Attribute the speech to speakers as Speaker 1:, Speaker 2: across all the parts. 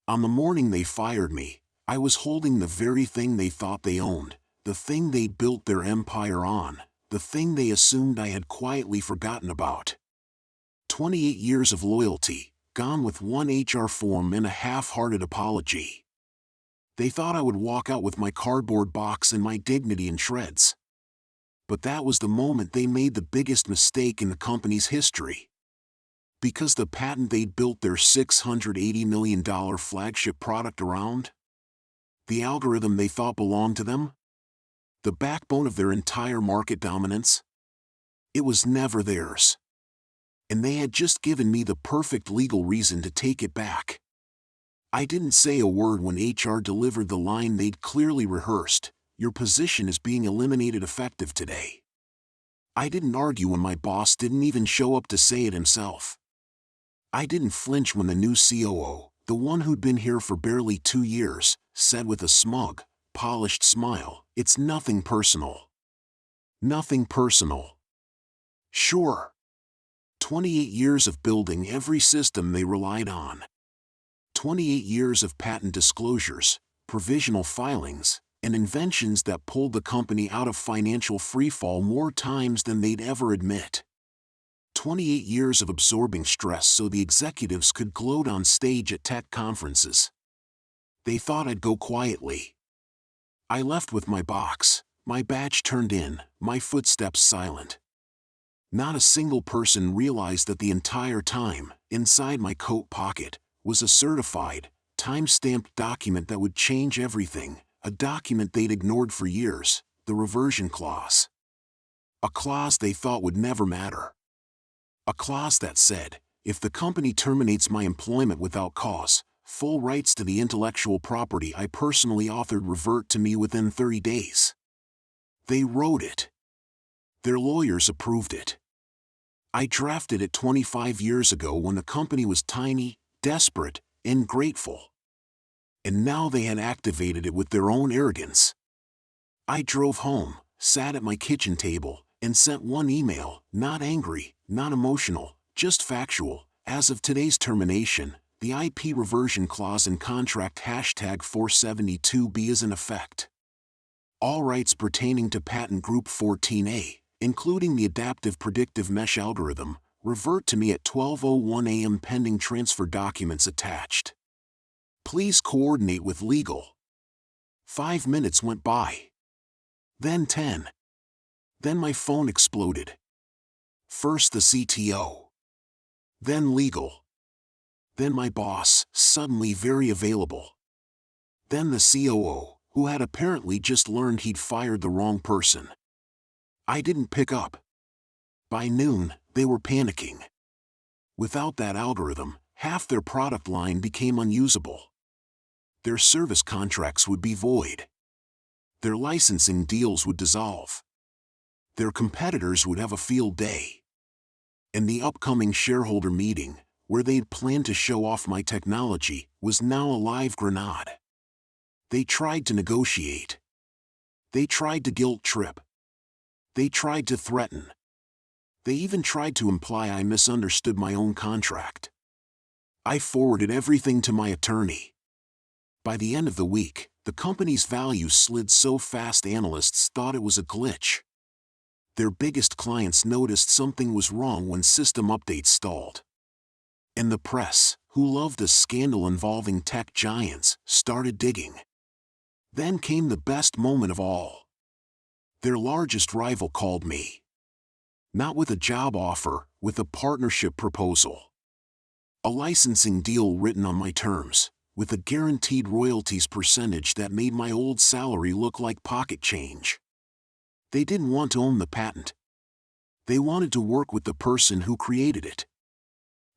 Speaker 1: On the morning they fired me, I was holding the very thing they thought they owned, the thing they'd built their empire on, the thing they assumed I had quietly forgotten about. 28 years of loyalty, gone with one HR form and a half-hearted apology. They thought I would walk out with my cardboard box and my dignity in shreds. But that was the moment they made the biggest mistake in the company's history. Because the patent they'd built their $680 million flagship product around, the algorithm they thought belonged to them, the backbone of their entire market dominance, it was never theirs. And they had just given me the perfect legal reason to take it back. I didn't say a word when HR delivered the line they'd clearly rehearsed: "Your position is being eliminated effective today." I didn't argue when my boss didn't even show up to say it himself. I didn't flinch when the new COO, the one who'd been here for barely 2 years, said with a smug, polished smile, "It's nothing personal." Nothing personal. Sure. 28 years of building every system they relied on. 28 years of patent disclosures, provisional filings, and inventions that pulled the company out of financial freefall more times than they'd ever admit. 28 years of absorbing stress so the executives could gloat on stage at tech conferences. They thought I'd go quietly. I left with my box, my badge turned in, my footsteps silent. Not a single person realized that the entire time, inside my coat pocket, was a certified, time-stamped document that would change everything, a document they'd ignored for years, the reversion clause. A clause they thought would never matter. A clause that said, if the company terminates my employment without cause, full rights to the intellectual property I personally authored revert to me within 30 days. They wrote it. Their lawyers approved it. I drafted it 25 years ago when the company was tiny, desperate, and grateful. And now they had activated it with their own arrogance. I drove home, sat at my kitchen table, and sent one email, not angry, not emotional, just factual. As of today's termination, the IP reversion clause in contract #472B is in effect. All rights pertaining to patent group 14A, including the adaptive predictive mesh algorithm, revert to me at 12:01 a.m. pending transfer documents attached. Please coordinate with legal. 5 minutes went by. Then 10. Then my phone exploded. First the CTO. Then legal. Then my boss, suddenly very available. Then the COO, who had apparently just learned he'd fired the wrong person. I didn't pick up. By noon, they were panicking. Without that algorithm, half their product line became unusable. Their service contracts would be void. Their licensing deals would dissolve. Their competitors would have a field day. And the upcoming shareholder meeting, where they'd planned to show off my technology, was now a live grenade. They tried to negotiate. They tried to guilt trip. They tried to threaten. They even tried to imply I misunderstood my own contract. I forwarded everything to my attorney. By the end of the week, the company's value slid so fast analysts thought it was a glitch. Their biggest clients noticed something was wrong when system updates stalled. And the press, who loved a scandal involving tech giants, started digging. Then came the best moment of all. Their largest rival called me. Not with a job offer, with a partnership proposal. A licensing deal written on my terms, with a guaranteed royalties percentage that made my old salary look like pocket change. They didn't want to own the patent. They wanted to work with the person who created it.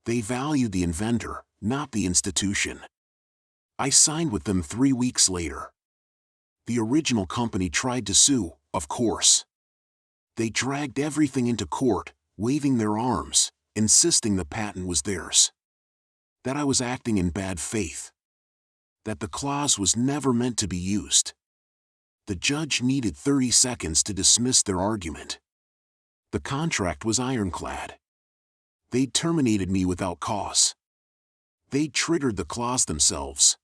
Speaker 1: They valued the inventor, not the institution. I signed with them 3 weeks later. The original company tried to sue, of course. They dragged everything into court, waving their arms, insisting the patent was theirs. That I was acting in bad faith. That the clause was never meant to be used. The judge needed 30 seconds to dismiss their argument. The contract was ironclad. They'd terminated me without cause. They'd triggered the clause themselves.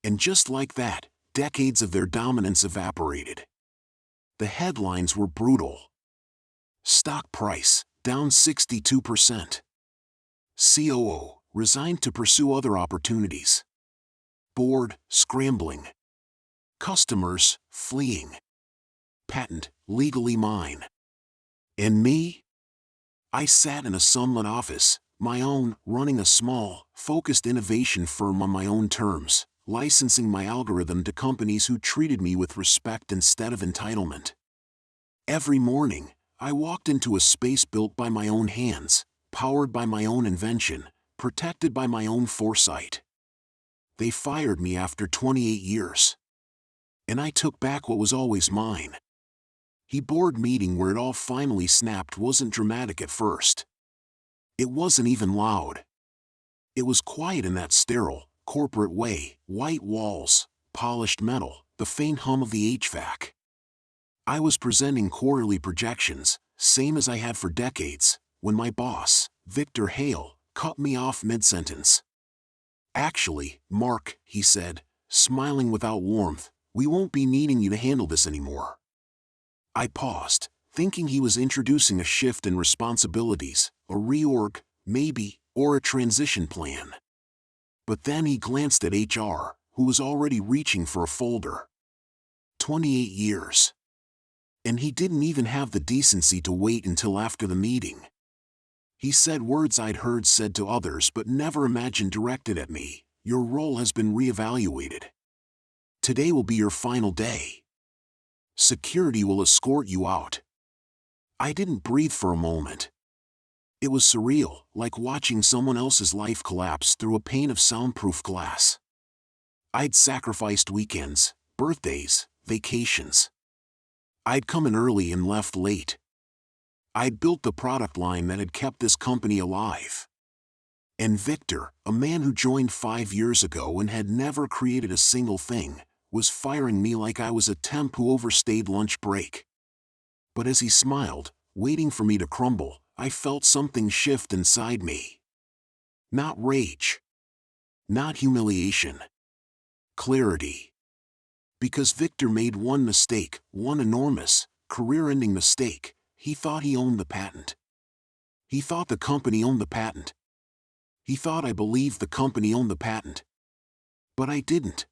Speaker 1: And just like that, decades of their dominance evaporated. The headlines were brutal. Stock price, down 62%. COO, resigned to pursue other opportunities. Board, scrambling. Customers, fleeing. Patent, legally mine. And me? I sat in a sunlit office, my own, running a small, focused innovation firm on my own terms, licensing my algorithm to companies who treated me with respect instead of entitlement. Every morning, I walked into a space built by my own hands, powered by my own invention, protected by my own foresight. They fired me after 28 years. And I took back what was always mine. The board meeting where it all finally snapped wasn't dramatic at first. It wasn't even loud. It was quiet in that sterile, corporate way, white walls, polished metal, the faint hum of the HVAC. I was presenting quarterly projections, same as I had for decades, when my boss, Victor Hale, cut me off mid-sentence. "Actually, Mark," he said, smiling without warmth, "we won't be needing you to handle this anymore." I paused, thinking he was introducing a shift in responsibilities, a reorg, maybe, or a transition plan. But then he glanced at HR, who was already reaching for a folder. 28 years. And he didn't even have the decency to wait until after the meeting. He said words I'd heard said to others but never imagined directed at me: "Your role has been reevaluated. Today will be your final day. Security will escort you out." I didn't breathe for a moment. It was surreal, like watching someone else's life collapse through a pane of soundproof glass. I'd sacrificed weekends, birthdays, vacations. I'd come in early and left late. I'd built the product line that had kept this company alive. And Victor, a man who joined 5 years ago and had never created a single thing, was firing me like I was a temp who overstayed lunch break. But as he smiled, waiting for me to crumble, I felt something shift inside me. Not rage. Not humiliation. Clarity. Because Victor made one mistake, one enormous, career-ending mistake. He thought he owned the patent. He thought the company owned the patent. He thought I believed the company owned the patent. But I didn't.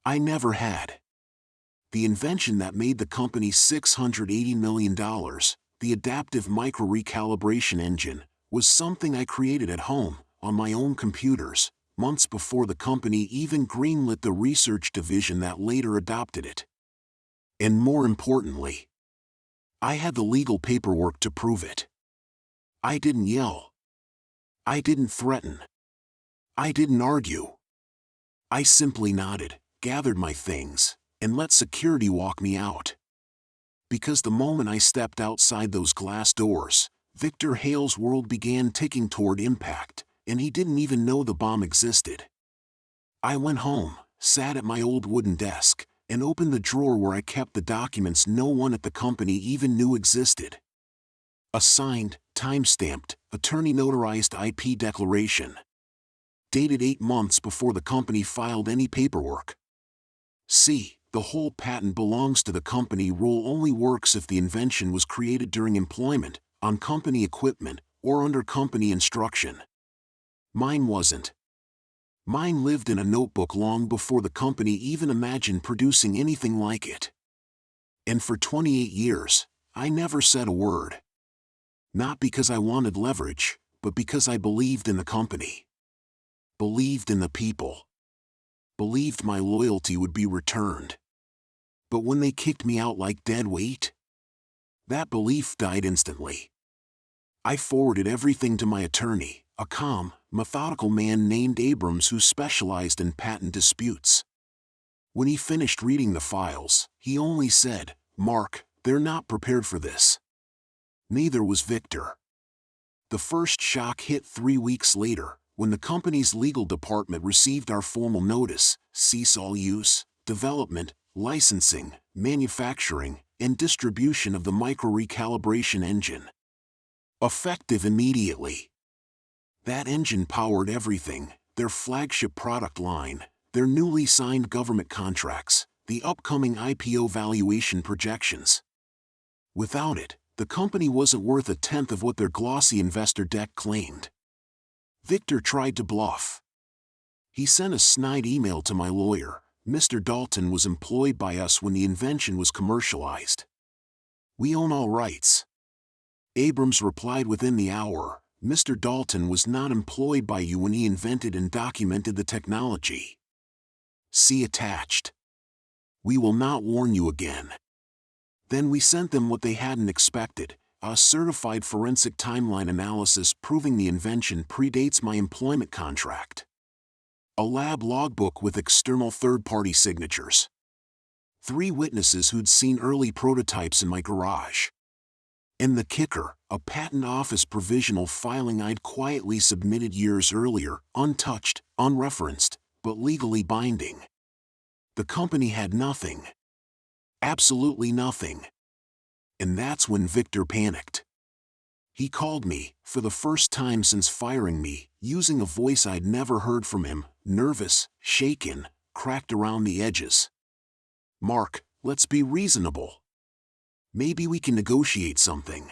Speaker 1: I never had. The invention that made the company $680 million, the adaptive micro-recalibration engine, was something I created at home, on my own computers, months before the company even greenlit the research division that later adopted it. And more importantly, I had the legal paperwork to prove it. I didn't yell. I didn't threaten. I didn't argue. I simply nodded, gathered my things, and let security walk me out. Because the moment I stepped outside those glass doors, Victor Hale's world began ticking toward impact, and he didn't even know the bomb existed. I went home, sat at my old wooden desk, and opened the drawer where I kept the documents no one at the company even knew existed. A signed, time-stamped, attorney-notarized IP declaration. Dated 8 months before the company filed any paperwork. See, the whole patent belongs to the company rule only works if the invention was created during employment, on company equipment, or under company instruction. Mine wasn't. Mine lived in a notebook long before the company even imagined producing anything like it. And for 28 years, I never said a word. Not because I wanted leverage, but because I believed in the company. Believed in the people. Believed my loyalty would be returned. But when they kicked me out like dead weight, that belief died instantly. I forwarded everything to my attorney, a calm, methodical man named Abrams who specialized in patent disputes. When he finished reading the files, he only said, "Mark, they're not prepared for this." Neither was Victor. The first shock hit 3 weeks later, when the company's legal department received our formal notice: cease all use, development, licensing, manufacturing, and distribution of the micro-recalibration engine. Effective immediately. That engine powered everything: their flagship product line, their newly signed government contracts, the upcoming IPO valuation projections. Without it, the company wasn't worth a tenth of what their glossy investor deck claimed. Victor tried to bluff. He sent a snide email to my lawyer: Mr. Dalton was employed by us when the invention was commercialized. We own all rights. Abrams replied within the hour: Mr. Dalton was not employed by you when he invented and documented the technology. See attached. We will not warn you again. Then we sent them what they hadn't expected: a certified forensic timeline analysis proving the invention predates my employment contract. A lab logbook with external third-party signatures. 3 witnesses who'd seen early prototypes in my garage. And the kicker: a patent office provisional filing I'd quietly submitted years earlier, untouched, unreferenced, but legally binding. The company had nothing. Absolutely nothing. And that's when Victor panicked. He called me, for the first time since firing me, using a voice I'd never heard from him, nervous, shaken, cracked around the edges. Mark, let's be reasonable. Maybe we can negotiate something.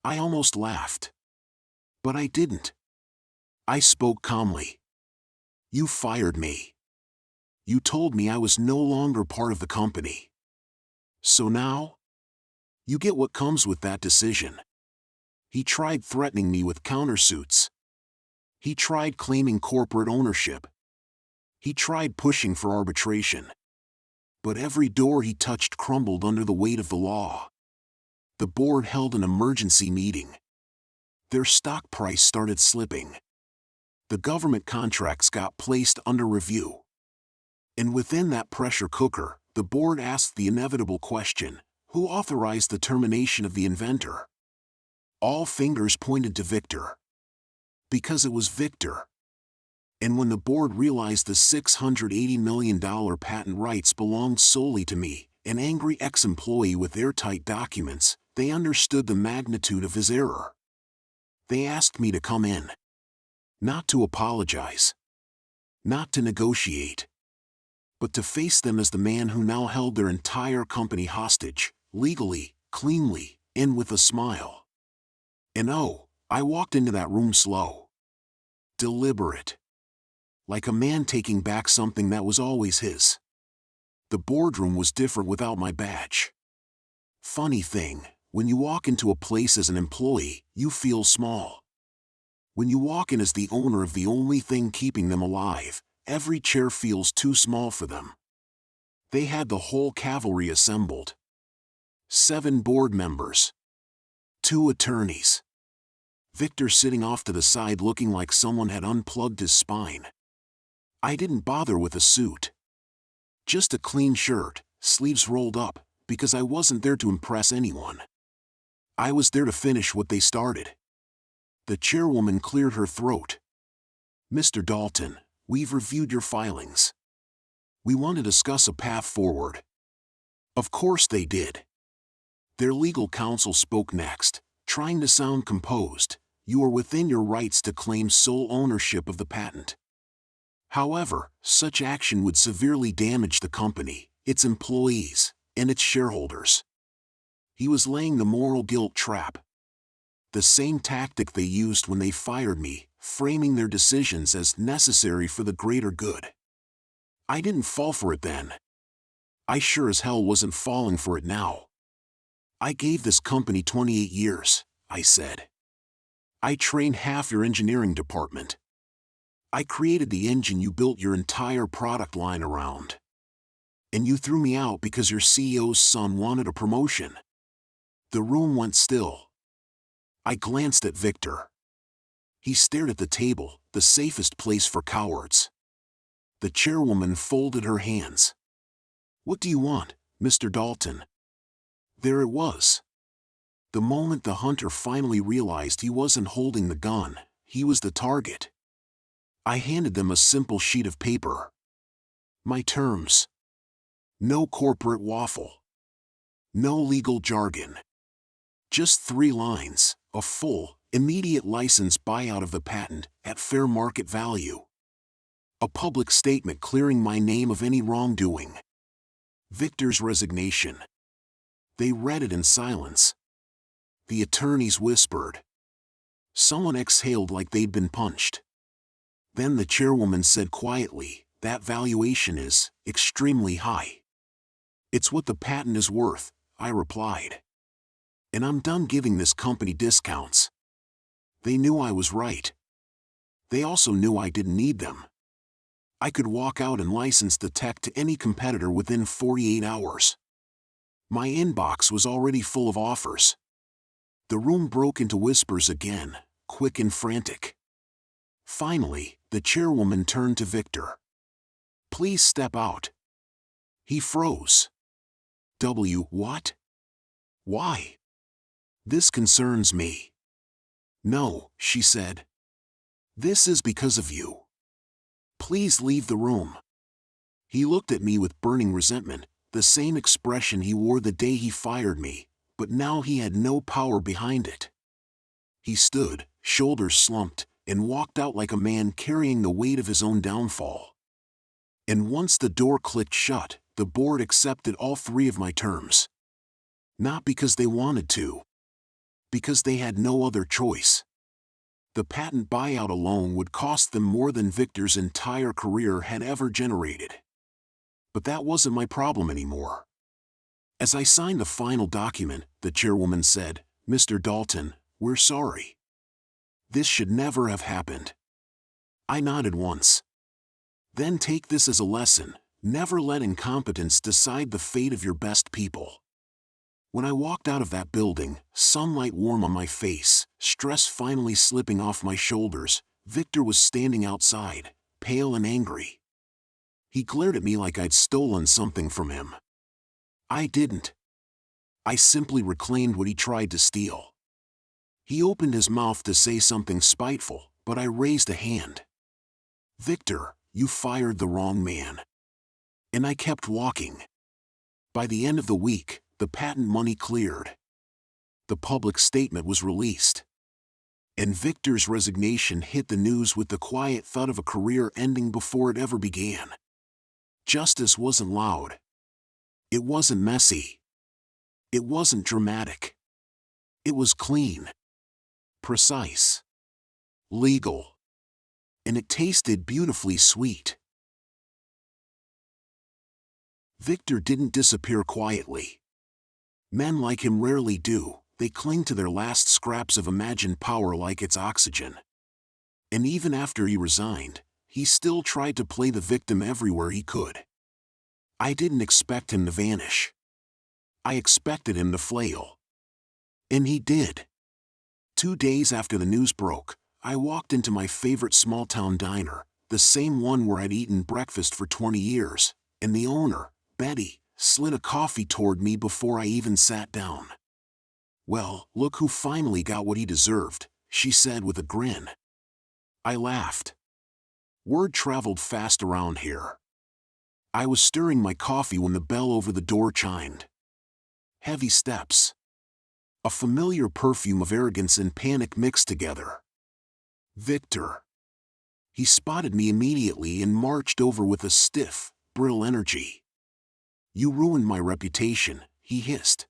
Speaker 1: I almost laughed. But I didn't. I spoke calmly. You fired me. You told me I was no longer part of the company. So now? You get what comes with that decision. He tried threatening me with countersuits. He tried claiming corporate ownership. He tried pushing for arbitration. But every door he touched crumbled under the weight of the law. The board held an emergency meeting. Their stock price started slipping. The government contracts got placed under review. And within that pressure cooker, the board asked the inevitable question: who authorized the termination of the inventor? All fingers pointed to Victor. Because it was Victor. And when the board realized the $680 million patent rights belonged solely to me, an angry ex-employee with airtight documents, they understood the magnitude of his error. They asked me to come in. Not to apologize. Not to negotiate. But to face them as the man who now held their entire company hostage, legally, cleanly, and with a smile. And oh, I walked into that room slow. Deliberate. Like a man taking back something that was always his. The boardroom was different without my badge. Funny thing, when you walk into a place as an employee, you feel small. When you walk in as the owner of the only thing keeping them alive, every chair feels too small for them. They had the whole cavalry assembled. 7 board members. 2 attorneys. Victor sitting off to the side looking like someone had unplugged his spine. I didn't bother with a suit. Just a clean shirt, sleeves rolled up, because I wasn't there to impress anyone. I was there to finish what they started. The chairwoman cleared her throat. Mr. Dalton, we've reviewed your filings. We want to discuss a path forward. Of course they did. Their legal counsel spoke next, trying to sound composed. You are within your rights to claim sole ownership of the patent. However, such action would severely damage the company, its employees, and its shareholders. He was laying the moral guilt trap. The same tactic they used when they fired me, framing their decisions as necessary for the greater good. I didn't fall for it then. I sure as hell wasn't falling for it now. I gave this company 28 years, I said. I trained half your engineering department. I created the engine you built your entire product line around. And you threw me out because your CEO's son wanted a promotion. The room went still. I glanced at Victor. He stared at the table, the safest place for cowards. The chairwoman folded her hands. What do you want, Mr. Dalton? There it was. The moment the hunter finally realized he wasn't holding the gun, he was the target. I handed them a simple sheet of paper. My terms. No corporate waffle. No legal jargon. Just 3 lines, a full, Immediate license buyout of the patent at fair market value. A public statement clearing my name of any wrongdoing. Victor's resignation. They read it in silence. The attorneys whispered. Someone exhaled like they'd been punched. Then the chairwoman said quietly, "That valuation is extremely high." "It's what the patent is worth," I replied. "And I'm done giving this company discounts." They knew I was right. They also knew I didn't need them. I could walk out and license the tech to any competitor within 48 hours. My inbox was already full of offers. The room broke into whispers again, quick and frantic. Finally, the chairwoman turned to Victor. "Please step out." He froze. What? Why? "This concerns me." "No," she said. "This is because of you. Please leave the room." He looked at me with burning resentment, the same expression he wore the day he fired me, but now he had no power behind it. He stood, shoulders slumped, and walked out like a man carrying the weight of his own downfall. And once the door clicked shut, the board accepted all three of my terms. Not because they wanted to. Because they had no other choice. The patent buyout alone would cost them more than Victor's entire career had ever generated. But that wasn't my problem anymore. As I signed the final document, the chairwoman said, "Mr. Dalton, we're sorry. This should never have happened." I nodded once. "Then take this as a lesson. Never let incompetence decide the fate of your best people." When I walked out of that building, sunlight warm on my face, stress finally slipping off my shoulders, Victor was standing outside, pale and angry. He glared at me like I'd stolen something from him. I didn't. I simply reclaimed what he tried to steal. He opened his mouth to say something spiteful, but I raised a hand. "Victor, you fired the wrong man." And I kept walking. By the end of the week, the patent money cleared. The public statement was released. And Victor's resignation hit the news with the quiet thud of a career ending before it ever began. Justice wasn't loud. It wasn't messy. It wasn't dramatic. It was clean. Precise. Legal. And it tasted beautifully sweet. Victor didn't disappear quietly. Men like him rarely do. They cling to their last scraps of imagined power like it's oxygen. And even after he resigned, he still tried to play the victim everywhere he could. I didn't expect him to vanish. I expected him to flail. And he did. 2 days after the news broke, I walked into my favorite small-town diner, the same one where I'd eaten breakfast for 20 years, and the owner, Betty, slid a coffee toward me before I even sat down. "Well, look who finally got what he deserved," she said with a grin. I laughed. Word traveled fast around here. I was stirring my coffee when the bell over the door chimed. Heavy steps. A familiar perfume of arrogance and panic mixed together. Victor. He spotted me immediately and marched over with a stiff, brittle energy. "You ruined my reputation," he hissed.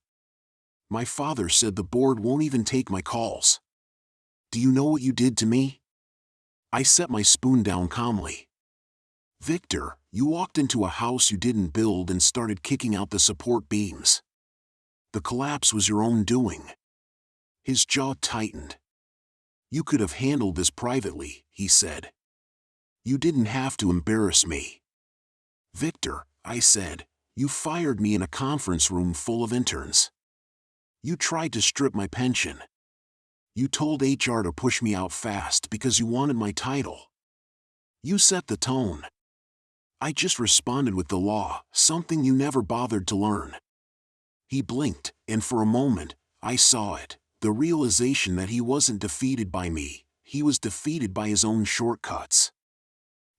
Speaker 1: "My father said the board won't even take my calls. Do you know what you did to me?" I set my spoon down calmly. "Victor, you walked into a house you didn't build and started kicking out the support beams. The collapse was your own doing." His jaw tightened. "You could have handled this privately," he said. "You didn't have to embarrass me." "Victor," I said, "you fired me in a conference room full of interns. You tried to strip my pension. You told HR to push me out fast because you wanted my title. You set the tone. I just responded with the law, something you never bothered to learn." He blinked, and for a moment, I saw it, the realization that he wasn't defeated by me, he was defeated by his own shortcuts.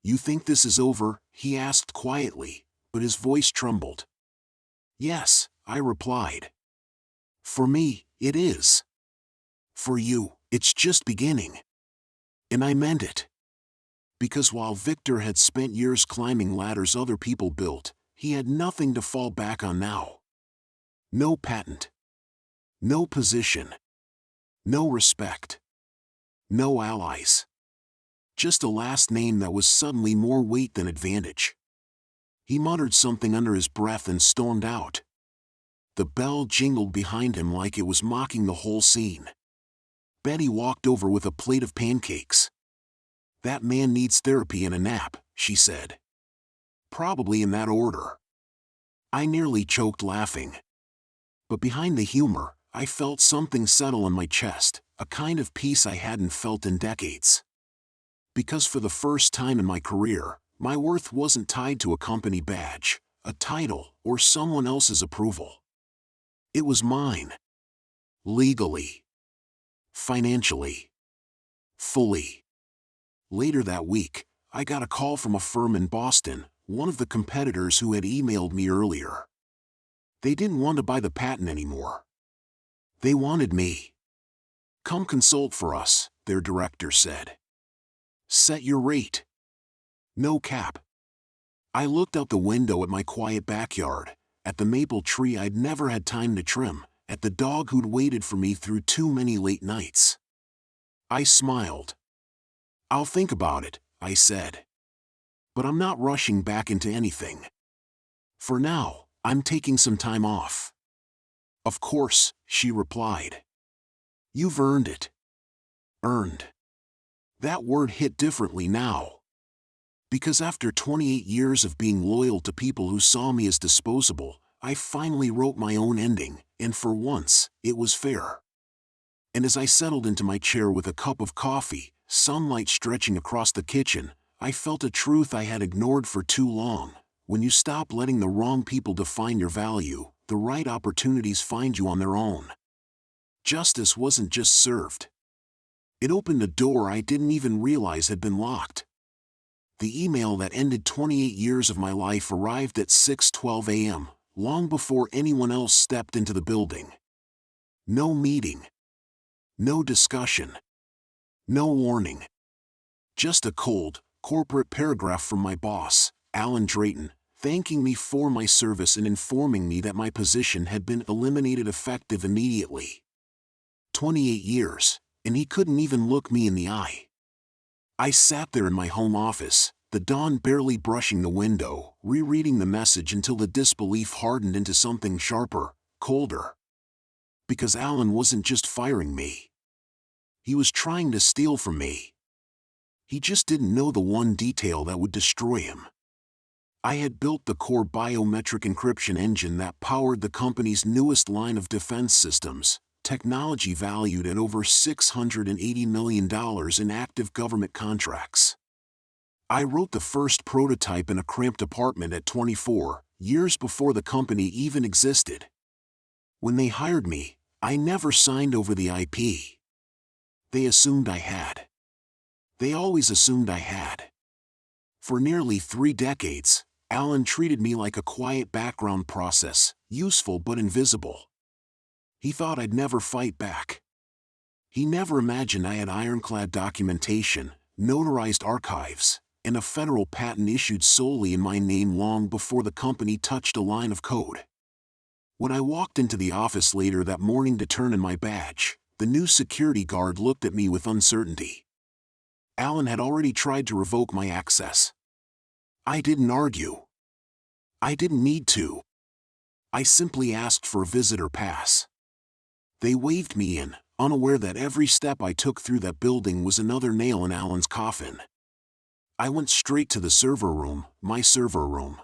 Speaker 1: "You think this is over?" he asked quietly, but his voice trembled. "Yes," I replied. "For me, it is. For you, It's just beginning. And I meant it. Because while Victor had spent years climbing ladders other people built, he had nothing to fall back on now. No patent. No position. No respect. No allies. Just a last name that was suddenly more weight than advantage. He muttered something under his breath and stormed out. The bell jingled behind him like it was mocking the whole scene. Betty walked over with a plate of pancakes. "That man needs therapy and a nap," she said. Probably in that order. I nearly choked laughing. But behind the humor, I felt something settle in my chest, a kind of peace I hadn't felt in decades. Because for the first time in my career, my worth wasn't tied to a company badge, a title, or someone else's approval. It was mine. Legally. Financially. Fully. Later that week, I got a call from a firm in Boston, one of the competitors who had emailed me earlier. They didn't want to buy the patent anymore. They wanted me. "Come consult for us," their director said. "Set your rate. No cap." I looked out the window at my quiet backyard, at the maple tree I'd never had time to trim, at the dog who'd waited for me through too many late nights. I smiled. "I'll think about it," I said. "But I'm not rushing back into anything. For now, I'm taking some time off." "Of course," she replied. "You've earned it." Earned. That word hit differently now. Because after 28 years of being loyal to people who saw me as disposable, I finally wrote my own ending, and for once, it was fair. And as I settled into my chair with a cup of coffee, sunlight stretching across the kitchen, I felt a truth I had ignored for too long. When you stop letting the wrong people define your value, the right opportunities find you on their own. Justice wasn't just served. It opened a door I didn't even realize had been locked. The email that ended 28 years of my life arrived at 6:12 a.m., long before anyone else stepped into the building. No meeting. No discussion. No warning. Just a cold, corporate paragraph from my boss, Alan Drayton, thanking me for my service and informing me that my position had been eliminated effective immediately. 28 years, and he couldn't even look me in the eye. I sat there in my home office, the dawn barely brushing the window, rereading the message until the disbelief hardened into something sharper, colder. Because Alan wasn't just firing me. He was trying to steal from me. He just didn't know the one detail that would destroy him. I had built the core biometric encryption engine that powered the company's newest line of defense systems, technology valued at over $680 million in active government contracts. I wrote the first prototype in a cramped apartment at 24, years before the company even existed. When they hired me, I never signed over the IP. They assumed I had. They always assumed I had. For nearly 3 decades, Alan treated me like a quiet background process, useful but invisible. He thought I'd never fight back. He never imagined I had ironclad documentation, notarized archives, and a federal patent issued solely in my name long before the company touched a line of code. When I walked into the office later that morning to turn in my badge, the new security guard looked at me with uncertainty. Alan had already tried to revoke my access. I didn't argue. I didn't need to. I simply asked for a visitor pass. They waved me in, unaware that every step I took through that building was another nail in Alan's coffin. I went straight to the server room, my server room.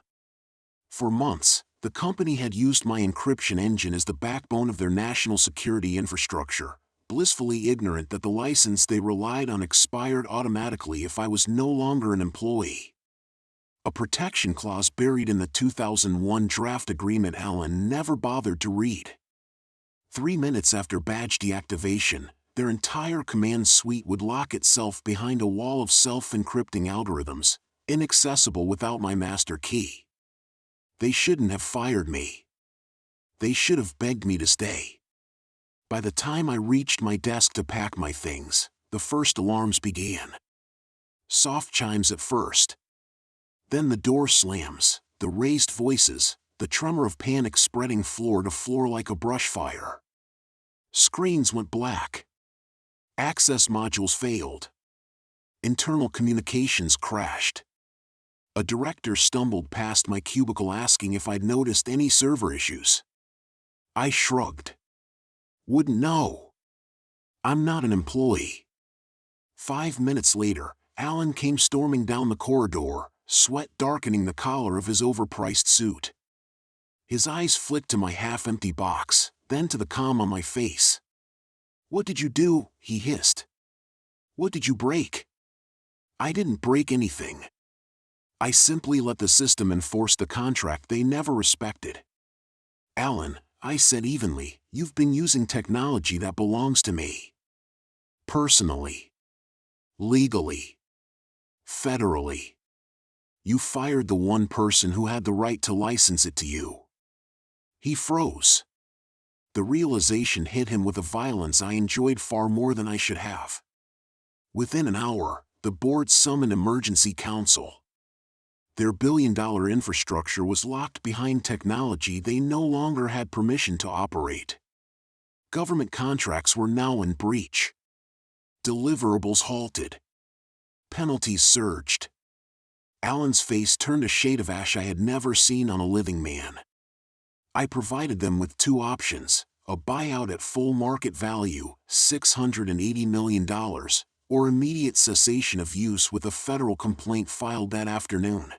Speaker 1: For months, the company had used my encryption engine as the backbone of their national security infrastructure, blissfully ignorant that the license they relied on expired automatically if I was no longer an employee. A protection clause buried in the 2001 draft agreement Alan never bothered to read. 3 minutes after badge deactivation, their entire command suite would lock itself behind a wall of self-encrypting algorithms, inaccessible without my master key. They shouldn't have fired me. They should have begged me to stay. By the time I reached my desk to pack my things, the first alarms began. Soft chimes at first. Then the door slams, the raised voices, the tremor of panic spreading floor to floor like a brush fire. Screens went black. Access modules failed. Internal communications crashed. A director stumbled past my cubicle asking if I'd noticed any server issues. I shrugged. Wouldn't know. I'm not an employee. 5 minutes later, Alan came storming down the corridor, sweat darkening the collar of his overpriced suit. His eyes flicked to my half-empty box, then to the calm on my face. "What did you do?" he hissed. "What did you break?" "I didn't break anything. I simply let the system enforce the contract they never respected." "Alan," I said evenly, "you've been using technology that belongs to me. Personally. Legally. Federally. You fired the one person who had the right to license it to you." He froze. The realization hit him with a violence I enjoyed far more than I should have. Within an hour, the board summoned emergency counsel. Their billion-dollar infrastructure was locked behind technology they no longer had permission to operate. Government contracts were now in breach. Deliverables halted. Penalties surged. Alan's face turned a shade of ash I had never seen on a living man. I provided them with two options: a buyout at full market value, $680 million, or immediate cessation of use with a federal complaint filed that afternoon.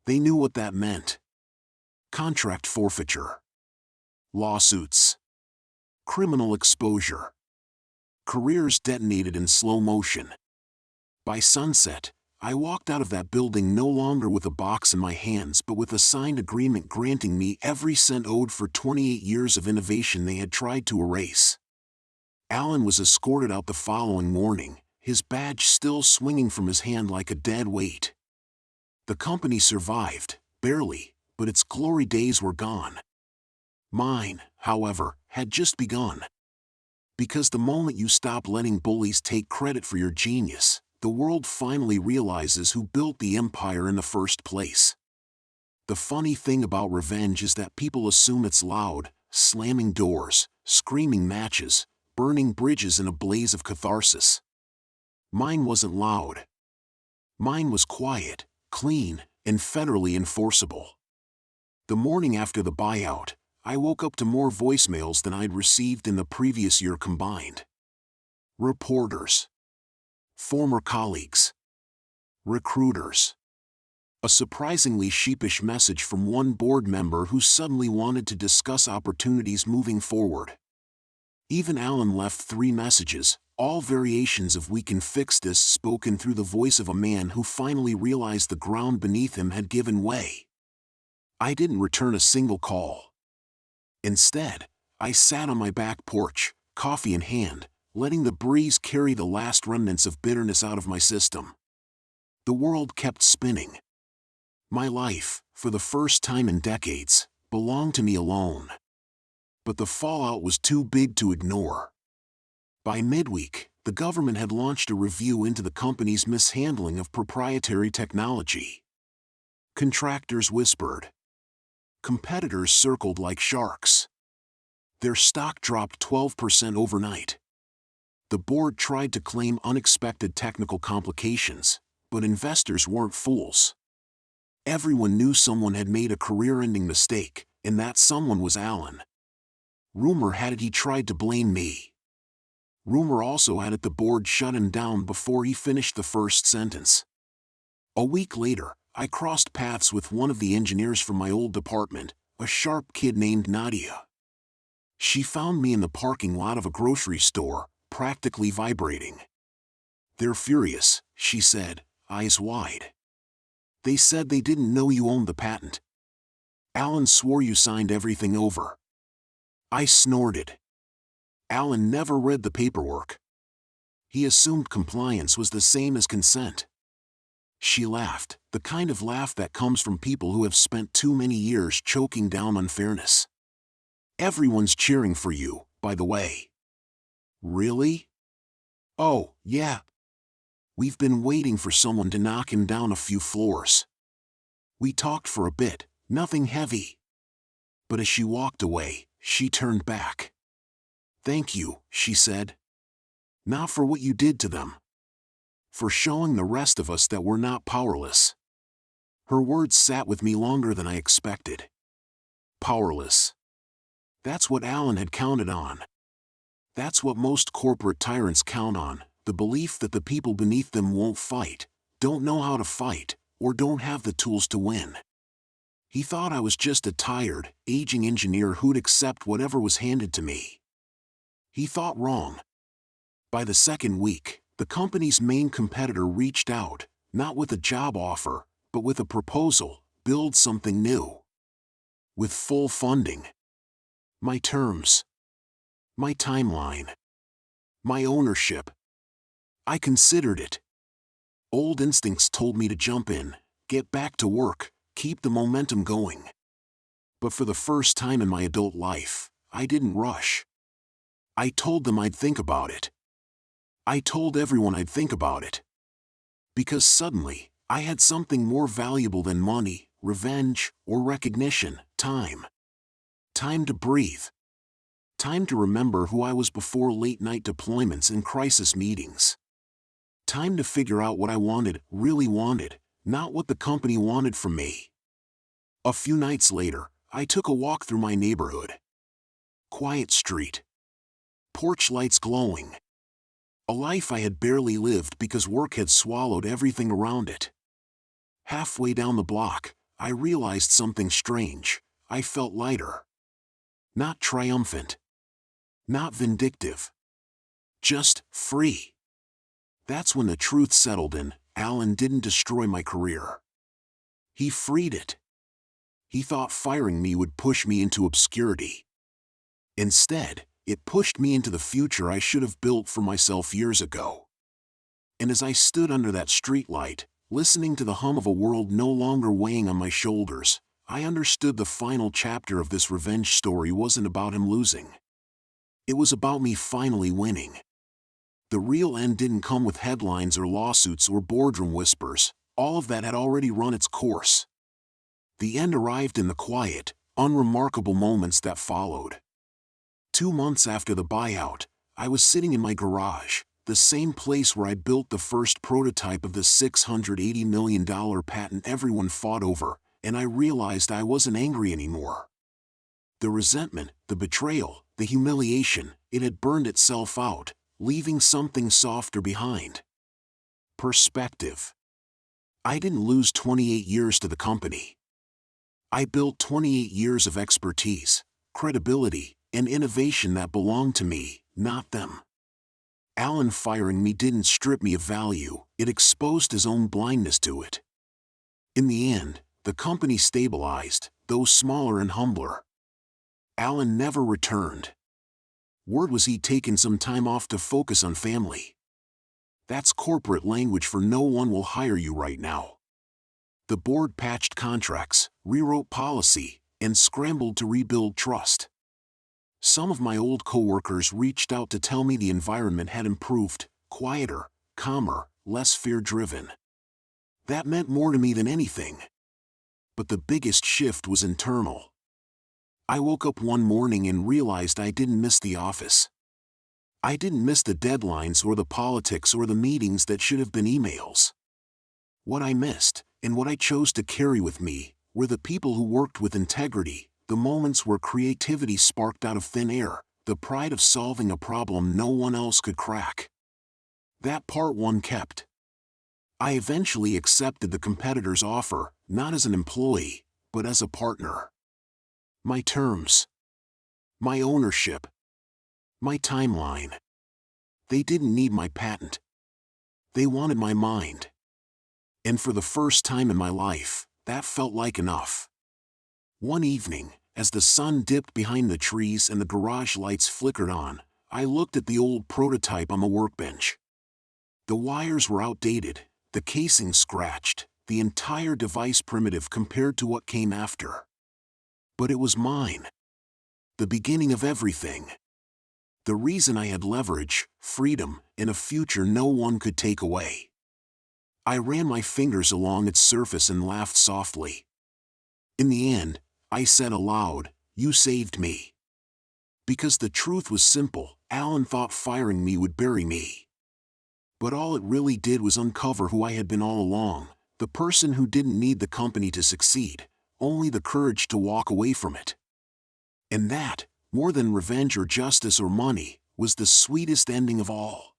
Speaker 1: They knew what that meant. Contract forfeiture. Lawsuits. Criminal exposure. Careers detonated in slow motion. By sunset, I walked out of that building no longer with a box in my hands but with a signed agreement granting me every cent owed for 28 years of innovation they had tried to erase. Alan was escorted out the following morning, his badge still swinging from his hand like a dead weight. The company survived, barely, but its glory days were gone. Mine, however, had just begun. Because the moment you stop letting bullies take credit for your genius, the world finally realizes who built the empire in the first place. The funny thing about revenge is that people assume it's loud, slamming doors, screaming matches, burning bridges in a blaze of catharsis. Mine wasn't loud. Mine was quiet, clean, and federally enforceable. The morning after the buyout, I woke up to more voicemails than I'd received in the previous year combined. Reporters. Former colleagues. Recruiters. A surprisingly sheepish message from one board member who suddenly wanted to discuss opportunities moving forward. Even Alan left 3 messages, all variations of "we can fix this," spoken through the voice of a man who finally realized the ground beneath him had given way. I didn't return a single call. Instead, I sat on my back porch, coffee in hand, letting the breeze carry the last remnants of bitterness out of my system. The world kept spinning. My life, for the first time in decades, belonged to me alone. But the fallout was too big to ignore. By midweek, the government had launched a review into the company's mishandling of proprietary technology. Contractors whispered. Competitors circled like sharks. Their stock dropped 12% overnight. The board tried to claim unexpected technical complications, but investors weren't fools. Everyone knew someone had made a career-ending mistake, and that someone was Alan. Rumor had it he tried to blame me. Rumor also had it the board shut him down before he finished the first sentence. A week later, I crossed paths with one of the engineers from my old department, a sharp kid named Nadia. She found me in the parking lot of a grocery store, practically vibrating. "They're furious," she said, eyes wide. "They said they didn't know you owned the patent. Alan swore you signed everything over." I snorted. Alan never read the paperwork. He assumed compliance was the same as consent. She laughed, the kind of laugh that comes from people who have spent too many years choking down unfairness. "Everyone's cheering for you," by the way. Really? Oh, yeah. We've been waiting for someone to knock him down a few floors. We talked for a bit, nothing heavy. But as she walked away, she turned back. Thank you, she said. Not for what you did to them. For showing the rest of us that we're not powerless. Her words sat with me longer than I expected. Powerless. That's what Alan had counted on. That's what most corporate tyrants count on, the belief that the people beneath them won't fight, don't know how to fight, or don't have the tools to win. He thought I was just a tired, aging engineer who'd accept whatever was handed to me. He thought wrong. By the second week, the company's main competitor reached out, not with a job offer, but with a proposal: build something new. With full funding. My terms. My timeline. My ownership. I considered it. Old instincts told me to jump in, get back to work, keep the momentum going. But for the first time in my adult life, I didn't rush. I told them I'd think about it. I told everyone I'd think about it. Because suddenly, I had something more valuable than money, revenge, or recognition: time. Time to breathe. Time to remember who I was before late-night deployments and crisis meetings. Time to figure out what I wanted, really wanted, not what the company wanted from me. A few nights later, I took a walk through my neighborhood. Quiet street. Porch lights glowing. A life I had barely lived because work had swallowed everything around it. Halfway down the block, I realized something strange. I felt lighter. Not triumphant. Not vindictive. Just free. That's when the truth settled in. Alan didn't destroy my career. He freed it. He thought firing me would push me into obscurity. Instead, it pushed me into the future I should have built for myself years ago. And as I stood under that streetlight, listening to the hum of a world no longer weighing on my shoulders, I understood the final chapter of this revenge story wasn't about him losing. It was about me finally winning. The real end didn't come with headlines or lawsuits or boardroom whispers. All of that had already run its course. The end arrived in the quiet, unremarkable moments that followed. 2 months after the buyout, I was sitting in my garage, the same place where I built the first prototype of the $680 million patent everyone fought over, and I realized I wasn't angry anymore. The resentment, the betrayal, the humiliation, it had burned itself out, leaving something softer behind. Perspective. I didn't lose 28 years to the company. I built 28 years of expertise, credibility, and innovation that belonged to me, not them. Alan firing me didn't strip me of value, it exposed his own blindness to it. In the end, the company stabilized, though smaller and humbler. Alan never returned. Word was he'd taken some time off to focus on family. That's corporate language for no one will hire you right now. The board patched contracts, rewrote policy, and scrambled to rebuild trust. Some of my old coworkers reached out to tell me the environment had improved, quieter, calmer, less fear-driven. That meant more to me than anything. But the biggest shift was internal. I woke up one morning and realized I didn't miss the office. I didn't miss the deadlines or the politics or the meetings that should have been emails. What I missed, and what I chose to carry with me, were the people who worked with integrity, the moments where creativity sparked out of thin air, the pride of solving a problem no one else could crack. That part one kept. I eventually accepted the competitor's offer, not as an employee, but as a partner. My terms. My ownership. My timeline. They didn't need my patent. They wanted my mind. And for the first time in my life, that felt like enough. One evening, as the sun dipped behind the trees and the garage lights flickered on, I looked at the old prototype on the workbench. The wires were outdated, the casing scratched, the entire device primitive compared to what came after. But it was mine. The beginning of everything. The reason I had leverage, freedom, and a future no one could take away. I ran my fingers along its surface and laughed softly. In the end, I said aloud, "You saved me." Because the truth was simple, Alan thought firing me would bury me. But all it really did was uncover who I had been all along, the person who didn't need the company to succeed, only the courage to walk away from it. And that, more than revenge or justice or money, was the sweetest ending of all.